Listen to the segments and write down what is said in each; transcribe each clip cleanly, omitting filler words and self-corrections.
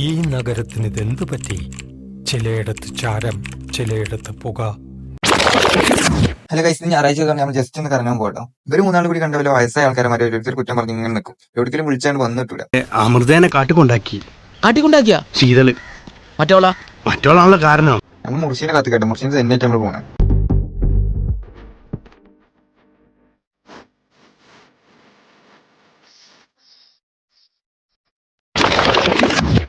ഈ നഗരത്തിന് ഇതെന്തു പറ്റി? ചിലയിടത്ത് ചാരം, ചിലയിടത്ത് പുക. ഹലോ ഗൈസ്, ഞായറാഴ്ച നമ്മൾ ജസ്റ്റ് ഒന്ന് കറങ്ങാൻ പോകട്ടോ. ഇവര് മൂന്നാൾ കൂടി കണ്ട പോലെ വയസ്സായ ആൾക്കാരെ ഓരോരുത്തർ കുറ്റം പറഞ്ഞ് ഇങ്ങനെ നിൽക്കും. എവിടേക്കെങ്കിലും വിളിച്ചാണ്ട് വന്നിട്ടില്ല. അമൃതേനെ കാട്ടിക്കൊണ്ടാക്കിയ ശീതള് മറ്റോളാണല്ലോ കാരണം. നമ്മൾ മുർഷീനെ കത്ത് കേട്ടോ. മുർഷീനെ സെന്നായിട്ട് നമ്മൾ പോകണം.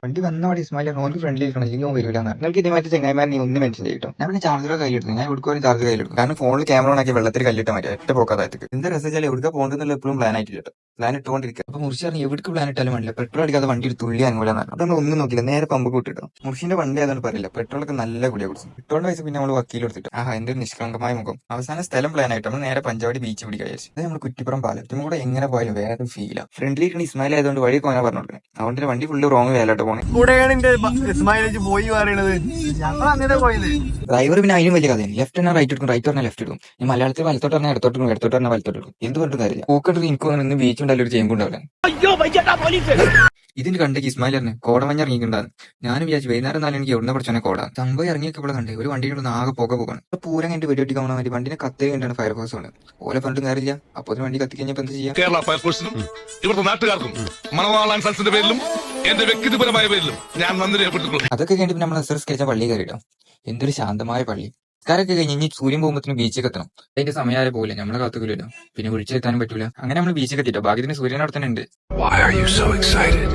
വണ്ടി വന്നവിടെ ഇസ്മായിലെ നോക്കി ഫ്രണ്ട്ലി ഇരിക്കണം, അല്ലെങ്കിൽ വരില്ല. നിങ്ങൾക്ക് ഇതേമാതിരി ചെങ്ങായിമാരെ നീ ഒന്ന് മെൻഷൻ ചെയ്യട്ടോ. ഞാൻ പിന്നെ ചാർജർ കയ്യിലെടുത്തു. ഞാൻ എവിടെ ഒരു ചാർജർ കയ്യിലെടുക്കും. കാരണം ഫോണിൽ ക്യാമറ ഓണാക്കി വെള്ളത്തിൽ കല്ലിട്ട് മാറ്റി ഒറ്റ പോക്കാതായിട്ട്. എന്താ രസം എവിടെ പോകുന്നതെന്നുള്ള എപ്പോഴും പ്ലാൻ ആയിട്ടില്ല. പ്ലാൻ ഇട്ടുകൊണ്ടിരിക്കുക. അപ്പൊ മുർഷി പറഞ്ഞു എവിടേക്ക് പ്ലാൻ ഇട്ടാലും വേണ്ടില്ല, പെട്രോൾ അടിക്കാതെ വണ്ടി ഒരു തുള്ളി അങ്ങോട്ട് പറഞ്ഞു. നമ്മൾ ഒന്നും നോക്കില്ല, നേരെ പമ്പ് കൂട്ടിട്ടോ. മുർഷിന്റെ വണ്ടി ആയതുകൊണ്ട് പറയില്ല, പെട്രോളൊക്കെ നല്ല കൂടിയ കുറിച്ച്. പെട്രോളിന്റെ പൈസ പിന്നെ നമ്മൾ വക്കീൽ എടുത്തിട്ട് എന്റെ ഒരു നിഷ്കളങ്കമായ മുഖം. അവസാന സ്ഥലം പ്ലാൻ ആയിട്ട് നമ്മൾ നേരെ പഞ്ചാവടി ബീച്ച് പിടിക്കാൻ വിചാരിച്ചു. അത് നമ്മൾ കുറ്റിപ്പുറം പാലത്തും കൂടെ എങ്ങനെ പോയാലും വേറെ ഫീലാണ്. ഫ്രണ്ട്ലി ഇരിക്കുന്ന ഇസ്മായിൽ ആയതുകൊണ്ട് വഴി പോകാൻ പറഞ്ഞു കൊടുക്കുന്നത്. അതുകൊണ്ട് വണ്ടി ഫുള്ള് റോങ് വേലോട്ട് പോണേ. ഡ്രൈവർ പിന്നെ അതിനും വലിയ കഥയാണ്. ലെഫ്റ്റ് പറഞ്ഞാൽ റൈറ്റ് എടുക്കും, റൈറ്റ് പറഞ്ഞാൽ ലെഫ്റ്റ് എടുക്കും. ഈ മലയാളത്തിൽ വലത്തോട്ട് പറഞ്ഞാൽ ഇടത്തോട്ടും, ഇടത്തോട്ട് പറഞ്ഞാൽ വലത്തോട്ട് എടുക്കും. എന്ത് പറഞ്ഞിട്ട് കാര്യമില്ല. പോക്കെടുത്ത് എനിക്ക് തോന്നുന്നു ബീച്ച് ഉണ്ടായാലും ഒരു ചെയ്യുമ്പോൾ ഉണ്ടാവില്ല. ഇതിന് കണ്ടേക്ക് ഇസ്മായിലിന് കോടമഞ്ഞ് ഇറങ്ങിയിട്ടുണ്ടാകും. ഞാനും വിചാരിച്ചു വൈകുന്നേരം 4 മണിക്ക് എവിടെ പഠിച്ചോനെ കോട സംഭവം ഇറങ്ങിയൊക്കെ കണ്ടേ. ഒരു വണ്ടിയുടെ ആകെ പുക പോകണം. പൂരം കഴിഞ്ഞിട്ട് വെടിവെട്ടി കാണാൻ വേണ്ടി വണ്ടിനെ കത്തേ കണ്ടാണ് ഫയർഫോഴ്സ് ആണ്. ഓലെ പറഞ്ഞിട്ടും കാര്യമില്ല. അപ്പൊ വണ്ടി കത്തി കഴിഞ്ഞപ്പോ എന്ത് ചെയ്യാം? കേരള ഫയർഫോഴ്സിനും ഇവിടുത്തെ നാട്ടുകാർക്കും മണവാളാൻ സൽസിന്റെ പേരിലും എന്റെ വ്യക്തിപരമായ പേരിലും ഞാൻ നന്ദി രേഖപ്പെടുത്തുന്നു. അതൊക്കെ കഴിഞ്ഞിട്ട് നമ്മൾ എസ്കേച്ച പള്ളി കയറിയിട്ടോ. എന്തൊരു ശാന്തമായ പള്ളി. നിസ്കാരമൊക്കെ കഴിഞ്ഞ് ഇനി സൂര്യൻ പോകുമ്പോഴത്തേനും ബീച്ചിൽ എത്തണം. അതിന്റെ സമയം പോലെ നമ്മളെ കാത്തുക്കില്ലല്ലോ, പിന്നെ വിളിച്ചെത്താനും പറ്റൂല. അങ്ങനെ നമ്മൾ ബീച്ചിൽ എത്തിട്ടോ. ഭാഗ്യത്തിന് സൂര്യൻ അവിടെ തന്നെ ഉണ്ട്. Why are you so excited?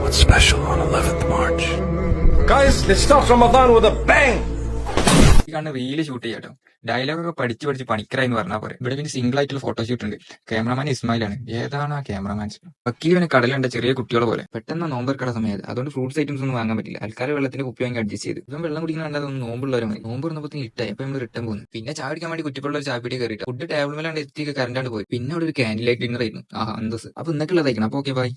What's special on 11th March? Guys, let's start Ramadan with a bang. ഈ കാണുന്ന റീല് ഷൂട്ട് ചെയ്യാട്ടോ. ഡയലോഗൊക്കെ പഠിച്ച് പണിക്കറായി പറഞ്ഞാൽ പോലെ. ഇവിടെ പിന്നെ സിംഗിൾ ആയിട്ടുള്ള ഫോട്ടോഷൂട്ട് ഉണ്ട്. ക്യാമറമാൻ ഇസ്മായിലാണ്. ഏതാണ് ആ ക്യാമറമാൻ? വക്കീലിന് കടലുണ്ട് ചെറിയ കുട്ടികളെ പോലെ. പെട്ടെന്ന് നോമ്പെടുക്കട സമയത്ത് അതുകൊണ്ട് ഫ്രൂട്ട്സ് ഐറ്റംസ് ഒന്നും വാങ്ങാൻ പറ്റില്ല. ആൾക്കാരെ വെള്ളത്തിന്റെ കുപ്പി വാങ്ങി അഡ്ജസ്റ്റ് ചെയ്ത്. ഇപ്പം വെള്ളം കുടിക്കുന്ന കണ്ടതൊന്നും നോമ്പുള്ളവരും മതി. നോമ്പ് പറഞ്ഞപ്പോൾ ഇട്ടായി. അപ്പൊ നമ്മൾ റിട്ടേൺ പോകുന്നു. പിന്നെ ചായ കുടിക്കാൻ വേണ്ടി കുറ്റിപ്പുള്ള ഒരു ചായപ്പീടി കയറിയിട്ട് ഫുഡ് ടേബിൾ മേലാണ്ട് എത്തിയൊക്കെ കറണ്ടാണ്ട് പോയി. പിന്നെ അവിടെ ഒരു ക്യാൻഡിൽ ലൈറ്റ് ഡിന്നർ ആയിരുന്നു. അന്തസ്. അപ്പൊ ഇന്നൊക്കെ ഉള്ളതായിരിക്കണം. അപ്പൊ ഓക്കെ ബൈ.